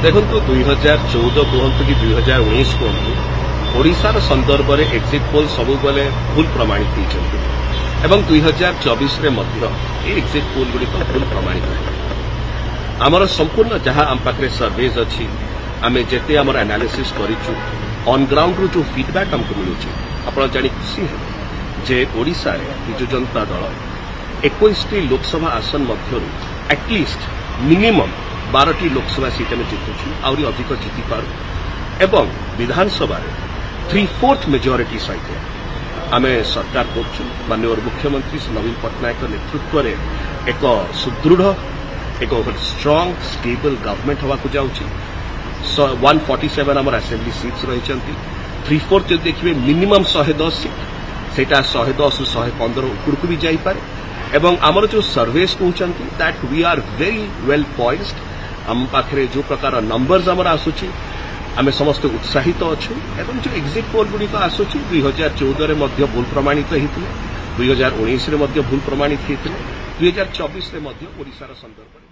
देखो 2014 कहतु कि 2019 कहतु ओडिशार संदर्भ में एक्जिट पोल सबु बेले भूल प्रमाणित होती एवं 2024 एक्जिट पोल गुड़िक भूल प्रमाणित है। आमर संपूर्ण जहाँ आम पाखे सर्वेज अच्छी आम जिते आम एनालिसिस करूँ ऑन ग्राउंड रू जो फीडबैक आमको मिलूँ आप जानी खुशी है जे ओडिशा रे बिजु जनता दल 21टी लोकसभा आसन मध्य एटलिस्ट मिनिमम 12टी लोकसभा सीट में जितुछु आउरी अधिक जिति पार एवं विधानसभा 3/4 मेजोरिटी सहित आम सरकार करछु। माननीय मुख्यमंत्री श्री नवीन पट्टनायक नेतृत्व में एक सुदृढ़ एक स्ट्रांग स्टेबल गवर्नमेंट हवा को जाउछि। 147 आम असेंबली सीट्स रही 3/4 जो देखिए मिनिमम 110 सीट सेटा 110 ରୁ 115 उपरकू भी जाइपारे एवं आमर जो सर्वेस कहते that we are very well poised. आम पाखे जो प्रकार नंबर्स आमर आसुची आम समस्त उत्साहित अच्छु एवं जो एक्जिट पोल गुड़िक आसुची 2014 में भूल प्रमाणित होते 2019 में भूल प्रमाणित होते 2024 में ओडिशार संदर्भ